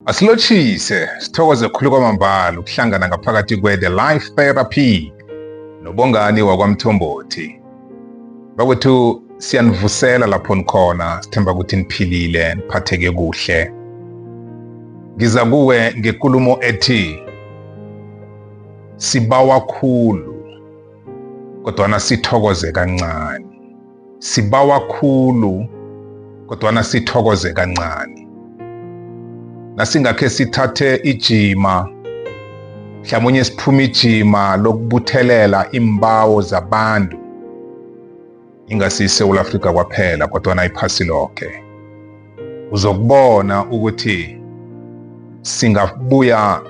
Asilotshise sithokoze khulu kwamambala ukuhlangana ngaphakathi kwe-The Life Therapy nobongani wakwaMthombothi. Bakwethu siyanivusela lapho nikhona, sithemba ukuthi niphilile, niphatheke kuhle. Ngiza kuwe ngenkulumo ethi sibawa khulu kodwana sithokoze kancane. Sibawa khulu kodwana sithokoze kancane. Nasingakhe sithathe ijima, mhlawumnye siphuma ijima lokubuthelela imbawo zabantu, ingasi iSouth Africa kwaphela kodwana iphasi lonke. Uzokubona ukuthi singabuya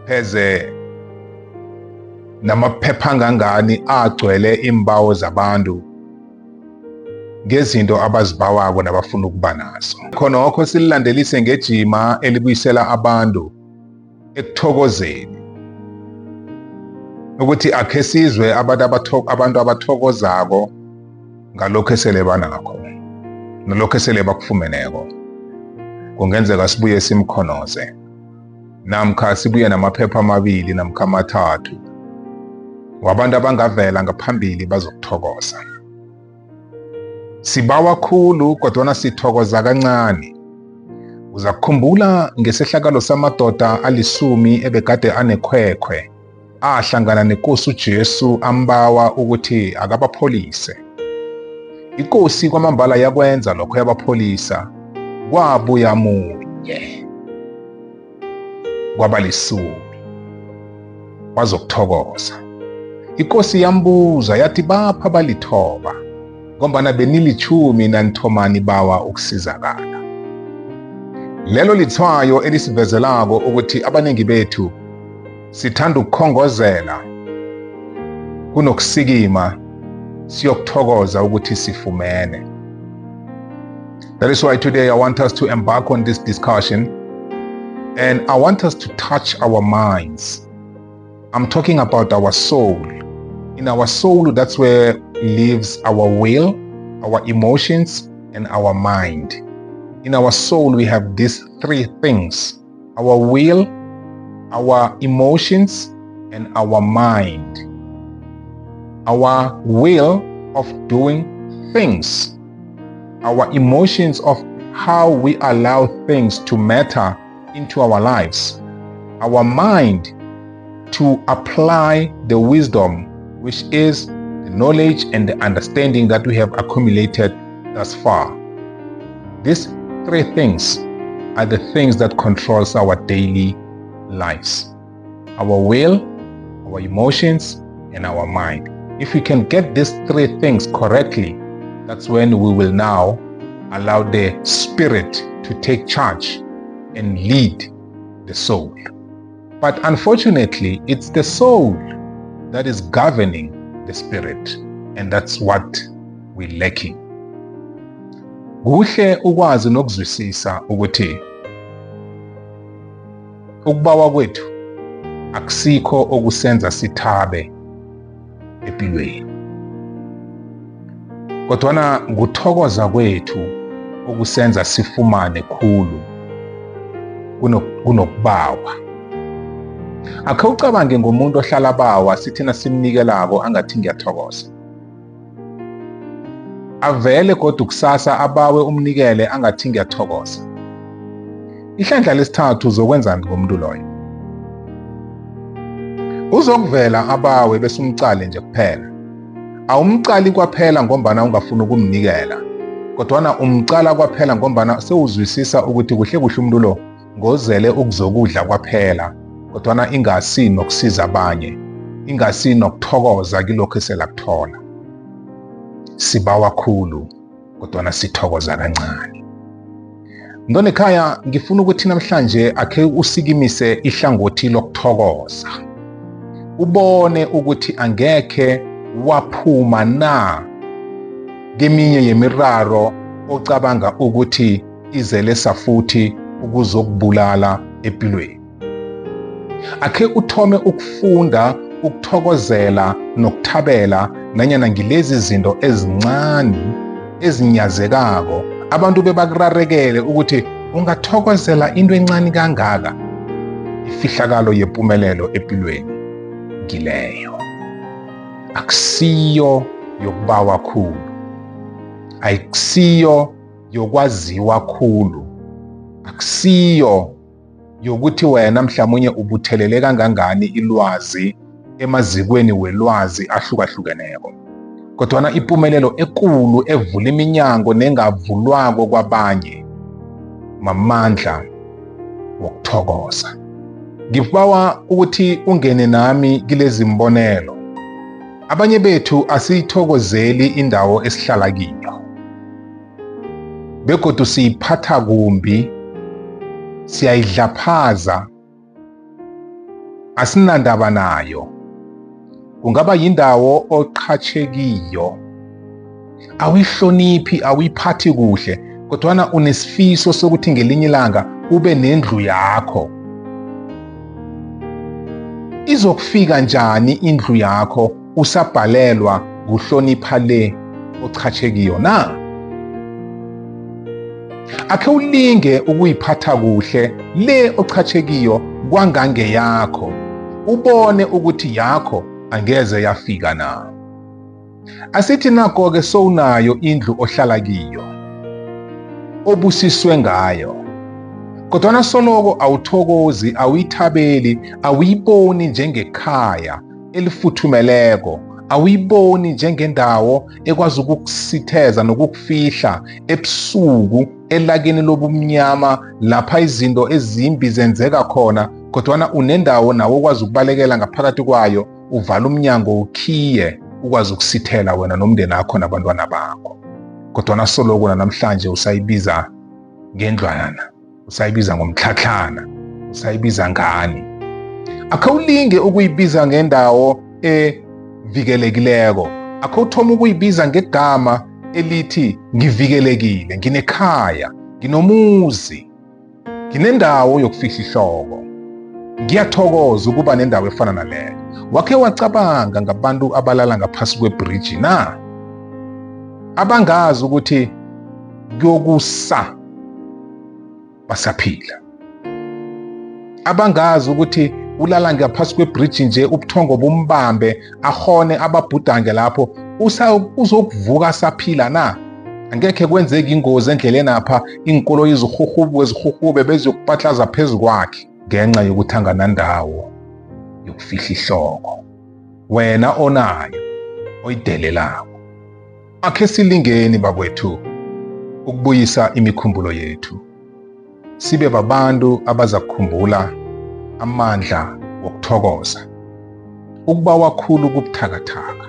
pheze namaphepha angangani agcwele imbawo zabantu ngezinto abazibawako nabafuna ukuba nazo. Khonokho sililandelise ngejima elibuyisela abantu ekuthokozeni, ukuthi akhe sizwe abantu abathokozako ngalokho esele banakho nalokho esele bakufumeneko. Kungenzeka sibuye simkhonoze, namkha sibuye namaphepha amabili namkha amathathu wabantu abangavela ngaphambili bazokuthokoza. Sibawa khulu kodwana sithokoza kancane. Uzakukhumbula ngesehlakalo samadoda alisumi ebegade anekhwekhwe, ahlangana neNkosi uJesu ambawa ukuthi akabapholise. iNkosi kwamambala yakwenza lokho, yabapholisa. Kwabuya munye kwabalisumi wazokuthokoza. iNkosi yambuza yathi, bapha balithoba ngombana benilitshumi nanithomani bawa ukusizakala. Lelo lithwayo elisivezelako ukuthi abanengi bethu sithanda ukukhongozela kunokusikima, siyokuthokoza ukuthi sifumene. That is why today I want us to embark on this discussion, and I want us to touch our minds. I'm talking about our soul. In our soul, that's where lives our will, our emotions, and our mind. In our soul, we have these three things: our will, our emotions, and our mind. Our will of doing things, our emotions of how we allow things to matter into our lives, our mind to apply the wisdom, which is the knowledge and the understanding that we have accumulated thus far. These three things are the things that controls our daily lives: our will, our emotions, and our mind. If we can get these three things correctly, that's when we will now allow the Spirit to take charge and lead the soul. But unfortunately, it's the soul that is governing the spirit, and that's what we're lacking. Kuhle ukwazi nokuzwisisa ukuthi ukubawa kwethu akusikho okusenza sithabe empilweni, kodwana nguthokoza kwethu okusenza sifumane khulu kunokubawa. Akhe ucabange ngomuntu ohlala bawa sithina simnikelako angathi ngiyathokoza, avele kodwa kusasa abawe umnikele angathi ngiyathokoza. Ihlandla lesithathu uzokwenzani ngomuntu loyo? Uzokuvela abawe bese umcale nje kuphela. Awumcali kwaphela ngombana ungafuna ukumnikela, kodwana umcala kwaphela ngombana sewuzwisisa ukuthi kuhle kuhle umuntu lo ngozele ukuzokudla kwaphela, kodwana ingasi nokusiza abanye, ingasi nokuthokoza kilokho eselakuthola. Sibawa khulu kodwana sithokoza kancane. Mntwana ekhaya, ngifuna ukuthi namhlanje akhe usikimise ihlangothi lokuthokoza, ubone ukuthi angekhe waphuma na keminye yemiraro ocabanga ukuthi izele safuthi ukuzokubulala empilweni. Akhe uthome ukufunda ukuthokozela nokuthabela nanyana ngilezi zinto ezincane ezinyazekako abantu bebakurarekele ukuthi ungathokozela into encane kangaka. Ifihlakalo yempumelelo empilweni ngileyo. Akusiyo yokubawa khulu, akusiyo yokwaziwa khulu, akusiyo yokuthi wena mhlawumnye ubuthelele kangangani ilwazi emazikweni welwazi ahlukahlukeneko. Kodwana impumelelo ekulu evula iminyango nengavulwako kwabanye mamandla wokuthokoza. Ngibawa ukuthi ungene nami kilezi mbonelo. Abanye bethu asiyithokozeli indawo esihlala kiyo, begodu siyiphatha kumbi, siyayidlaphaza, asinandaba nayo. Kungaba yindawo oqhatshe kiyo, awihloniphi, awuyiphathi kuhle, kodwana unesifiso sokuthi ngelinye ilanga ube nendlu yakho. Izokufika njani indlu yakho usabhalelwa kuhlonipha le oqhatshe kiyo na? Akhe ulinge ukuyiphatha kuhle le oqhatshe kiyo kwangange yakho, ubone ukuthi yakho angeze yafika na. Asithi nako-ke sowunayo indlu ohlala kiyo, obusiswe ngayo, kodwana soloko awuthokozi, awuyithabeli, awuyiboni njengekhaya elifuthumeleko, awuyiboni njengendawo ekwazi ukukusitheza nokukufihla ebusuku elakini lobumnyama lapha izinto ezimbi zenzeka khona, kodwana unendawo nawo okwazi ukubalekela ngaphakathi kwayo, uvala umnyango ukhiye, ukwazi ukusithela wena nomndeni wakho nabantwana bakho. Kodwana soloko namhlanje usayibiza ngendlwana, usayibiza ngomtlhatlhana, usayibiza ngani. Akhe ulinge ukuyibiza ngendawo evikelekileko, akhe uthome ukuyibiza ngegama elithi ngivikelekile, nginekhaya, nginomuzi, nginendawo yokufihla ihloko. Ngiyathokoza ukuba nendawo efana naleyo. Wakhe wacabanga ngabantu abalala ngaphasi kwebridge na? Abangazi ukuthi kuyokusa basaphila. Abangazi ukuthi ulala ngaphasi kwebridge nje ubuthongo bumbambe ahone ababhudange lapho uzokuvuka saphila na? Angekhe kwenzeke ingozi endleleni apha, inkolo ezihuhube bezokupatlaza phezu kwakhe ngenxa yokuthi anganandawo yokufihla ihloko. Wena onayo oyidelelako, akhe silingeni bakwethu ukubuyisa imikhumbulo yethu, sibe babantu abaza kukhumbula amandla wokuthokoza. Ukubawa khulu kubuthakathaka,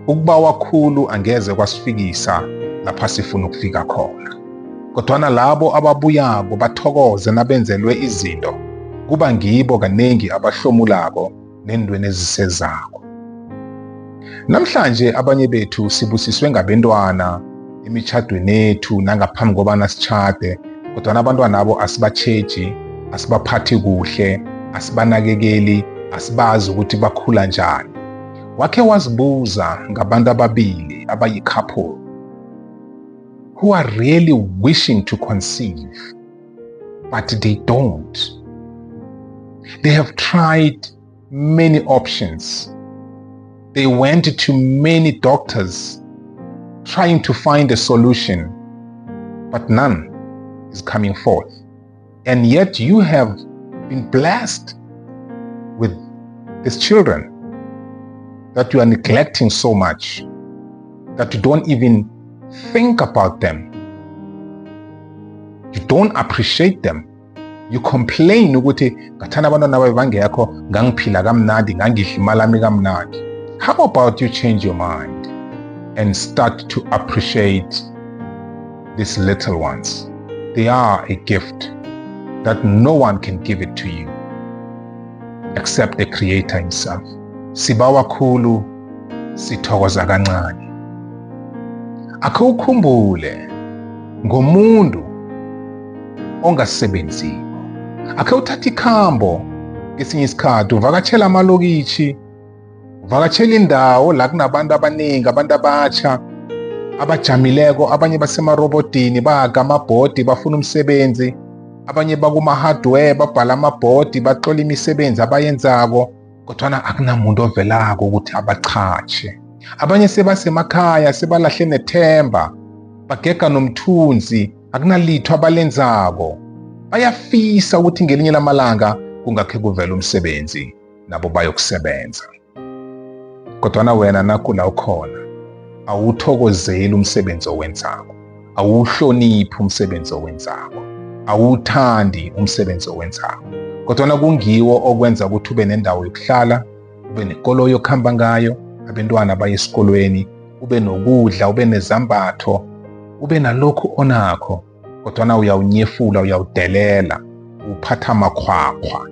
ukubawa khulu angeze kwasifikisa lapha sifuna ukufika khona. Kodwana labo ababuyako bathokoze nabenzelwe izinto, kuba ngibo kanengi abahlomulako nendweni ezisezako. Namhlanje abanye bethu sibusiswe ngabentwana emitjhadweni yethu nangaphambi kobana sitjhade, kodwana abantwana nabo asibatjheji, asibaphathi kuhle, asibanakekeli, asibazi ukuthi bakhula njani. Wakhe wazibuza ngabantu ababili abayi-couple who are really wishing to conceive, but they don't. They have tried many options. They went to many doctors trying to find a solution, but none is coming forth. And yet you have been blessed with these children that you are neglecting so much that you don't even think about them. You don't appreciate them. You complain ukuthi ngathana abantwana babe bangekho ngangiphila kamnandi, ngangidla imali yami kamnandi. How about you change your mind and start to appreciate these little ones? They are a gift that no one can give it to you except the Creator himself. Sibawa khulu, sithokoza kancane. Akhe ukhumbule ngomuntu ongasebenziko. Akhe uthatha ikhambo ngesinye isikhathi uvakatshela amalokitshi, uvakatshela indawo la kunabantu abaningi, abantu abatsha, abajamileko, abanye basemarobodini bahaga amabhodi bafuna umsebenzi, abanye bakuma-hardware babhala amabhodi baxola imisebenzi abayenzako, kodwana akunamuntu ovelako ukuthi abachache. Abanye sebasemakhaya sebalahle nethemba, bagega nomthunzi, akunalitho abalenzako. Bayafisa ukuthi ngelinye lamalanga kungakhe kuvela umsebenzi nabo bayokusebenza. Kodwana wena nakula ukhona, awuthokozeli umsebenzi owenzako, awuhloniphi umsebenzi owenzako, awuthandi umsebenzi owenzako. Kodwana kungiwo okwenza ukuthi ube nendawo yokuhlala, ube nekoloyi yokuhamba ngayo, abantwana baye esikolweni, ube nokudla, ube nezambatho, ube nalokhu onakho, kodwana uyawunyefula, uyawudelela, uphatha amakhwakhwa.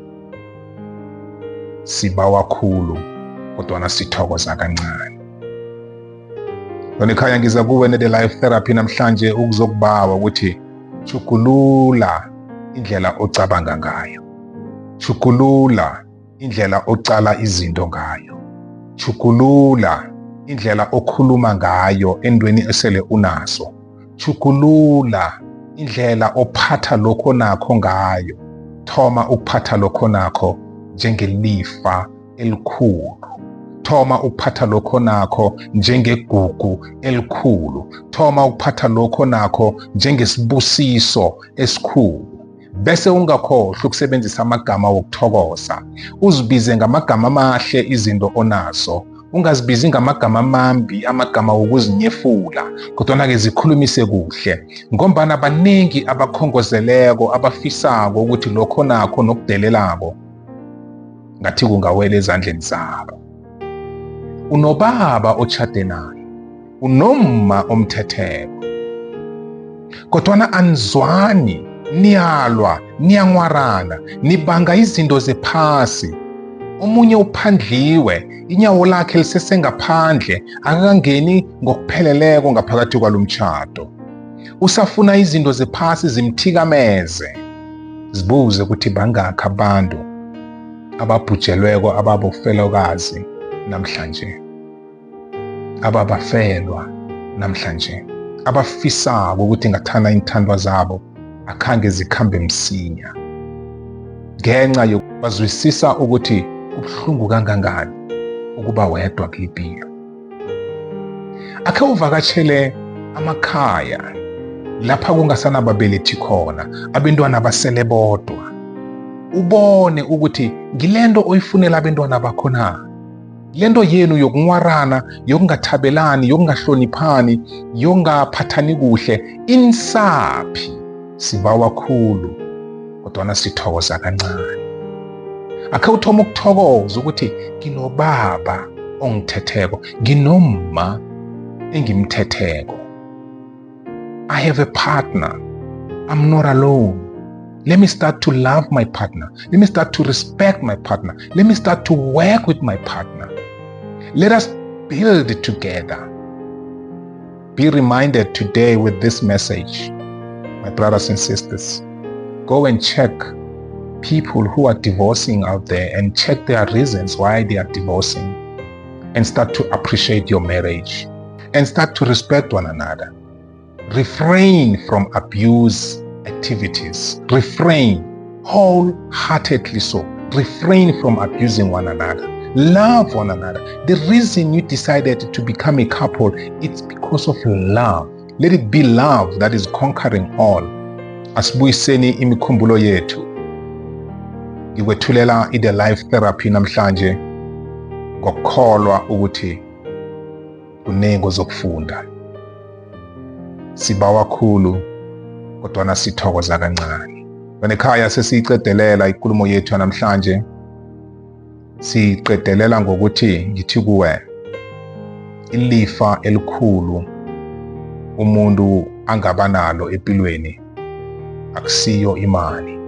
Sibawa khulu, kodwana sithokoza kancane. Lona ekhaya ngiza kuwe ne-The Life Therapy namhlanje ukuzokubawa ukuthi tjhugulula indlela ocabanga ngayo, tjhugulula indlela ocala izinto ngayo, tjhugulula indlela okhuluma ngayo endweni esele unazo, tjhugulula indlela ophatha lokho nakho ngayo. Thoma ukuphatha lokho nakho njengelifa elikhulu, thoma ukuphatha lokho nakho njengegugu elikhulu, thoma ukuphatha lokho nakho njengesibusiso esikhulu. Bese ungakhohlwa ukusebenzisa amagama wokuthokoza, uzibize ngamagama amahle izinto onazo, ungazibizi ngamagama amambi, amagama wokuzinyefula, kodwana-ke zikhulumise kuhle, ngombana baningi abakhongozeleko abafisako ukuthi lokho nakho nokudelelako ngathi kungawela ezandleni zabo. Unobaba otshade naye, unomma omthetheko, kodwana anizwani, niyalwa, niyanghwarana, nibanga izinto zephasi. Omunye uphandliwe, inyawo lakhe lisesengaphandle, akakangeni ngokupheleleko ngaphakathi kwalo mtjhado. Usafuna izinto zephasi zimthikameze. Zibuze ukuthi bangakhi abantu ababhujelweko ababofelokazi namhlanje, ababafelwa namhlanje, abafisako ukuthi ngathana iinthandwa zabo akhange zikhambe msinya, ngenxa yokubazwisisa ukuthi kubuhlungu kangangani ukuba wedwa kulipilo. Akhe uvakatshele amakhaya lapha kungasanababelethi khona, abantwana basele bodwa, ubone ukuthi ngilento oyifunela abantwana bakho na, lento yenu yokunghwarana, yokungathabelani, yokungahloniphani, yokungaphathani kuhle insaphi. Sibawa khulu, kodwana sithokoza kancane. Akhe uthoma ukuthokoza ukuthi nginobaba ongithetheko, nginomma engimthetheko. I have a partner. I'm not alone. Let me start to love my partner. Let me start to respect my partner. Let me start to work with my partner. Let us build together. Be reminded today with this message, my brothers and sisters. Go and check people who are divorcing out there and check their reasons why they are divorcing, and start to appreciate your marriage and start to respect one another. Refrain from abuse activities. Refrain wholeheartedly so. Refrain from abusing one another. Love one another. The reason you decided to become a couple, it's because of love. Let it be love that is conquering all. Asibuyiseni imikhumbulo yethu. Ngikwethulela i-The Life Therapy namhlanje ngokukholwa ukuthi kunengo zokufunda. Sibawa khulu, kodwana sithokoza kancane. Wena ekhaya sesiyiqedelela inkulumo yethu namhlanje. Siqedelela ngokuthi ngithi kuwe, ilifa elikhulu umuntu angaba nalo empilweni akusiyo imali,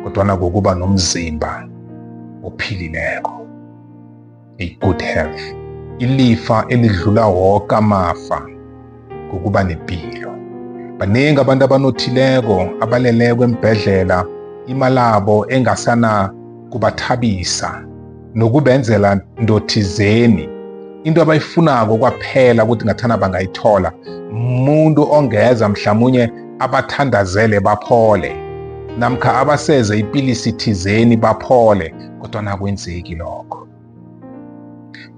kodwana ngokuba nomzimba ophilileko, a good health. Ilifa elidlula wonke amafa ngokuba nempilo. Baningi abantu abanothileko abaleleko embhedlela, imalabo engasana kubathabisa nokubenzela ndothizeni, into abayifunako kwaphela ukuthi ngathana bangayithola umuntu ongeza mhlawumunye abathandazele baphole namkha abaseze ipilisi thizeni baphole, kodwa nakwenzeki lokho.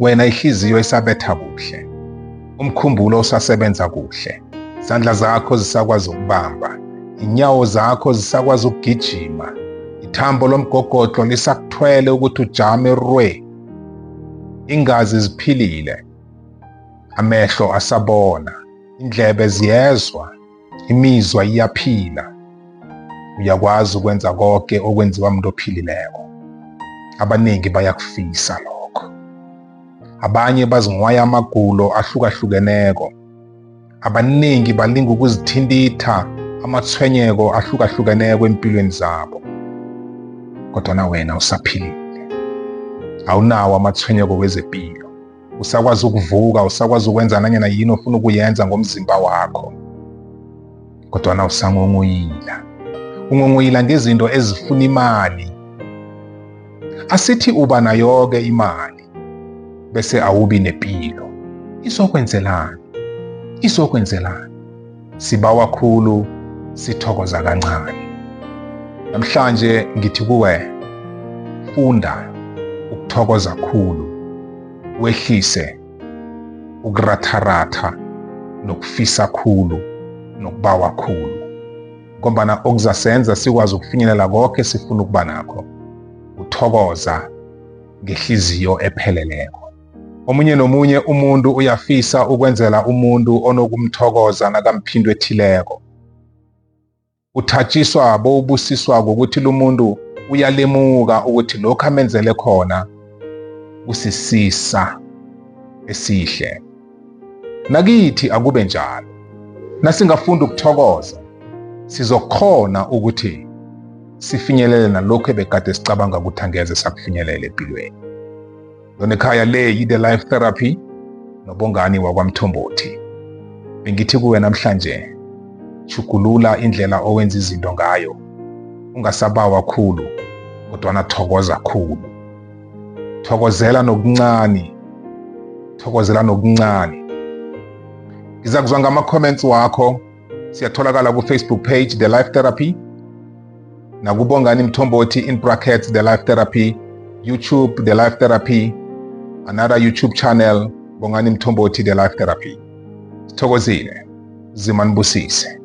Wena ihliziyo isabetha kuhle, umkhumbulo usasebenza kuhle, izandla zakho zisakwazi ukubamba, inyawo zakho zisakwazi ukugijima, ithambo lomgogodlo lisakuthwele ukuthi ujame rwe, ingazi ziphilile, amehlo asabona, indlebe ziyezwa, imizwa iyaphila. Uyakwazi ukwenza konke okwenziwa umuntu ophilileko. Abaningi bayakufisa lokho. Abanye bazinwaya amagulo ahlukahlukeneko. Abaningi balinga ukuzithinditha amathwenyeko ahlukahlukeneko empilweni zabo. Kodwa na wena usaphilile. Awunawo amathwenyeko wezempilo. Usakwazi ukuvuka, usakwazi ukwenza nanyana yini ofuna ukuyenza ngomzimba wakho. Kodwa na usangonguyila. Ungonguyila ngezinto ezifuna imali. Asithi uba nayo-ke imali bese awubi nepilo. Izokwenzelani? Izokwenzelani? Sibawa khulu, sithokoza kancane. Namhlanje ngithi kuwe, funda ukuthokoza khulu, wehlise ukuratharatha nokufisa khulu nokubawa khulu. Ngombana okuzasenza sikwazi ukufinyelela konke sifuna ukuba nakho, uthokoza ngehliziyo epheleleko. Omunye nomunye umuntu uyafisa ukwenzela umuntu onokumthokoza nakamphindwe ethileko. Uthatshiswa bowubusiswa ngokuthi lo muntu uyalemuka ukuthi lokho amenzele khona kusisisa esihle. Nakithi akube njalo. Nasingafunda ukuthokoza, sizokhona ukuthi sifinyelele nalokho ebekade sicabanga ukuthi angeze sakufinyelela empilweni. Yona ekhaya le yi-The Life Therapy nobongani wakwaMthombothi. Bengithi kuwe namhlanje, chugulula indlela owenza izinto ngayo. Ungasabawa khulu, kodwa nathokoza khulu. Thokozela nokuncane. Thokozela nokuncane. Ngiza kuzwa ngama-comments wakho. Siyatholakala ku-Facebook page The Life Therapy, nakubongani Mthombothi in brackets The Life Therapy, YouTube The Life Therapy, another YouTube channel Bongani Mthombothi The Life Therapy. Sithokozile, zima nibusise.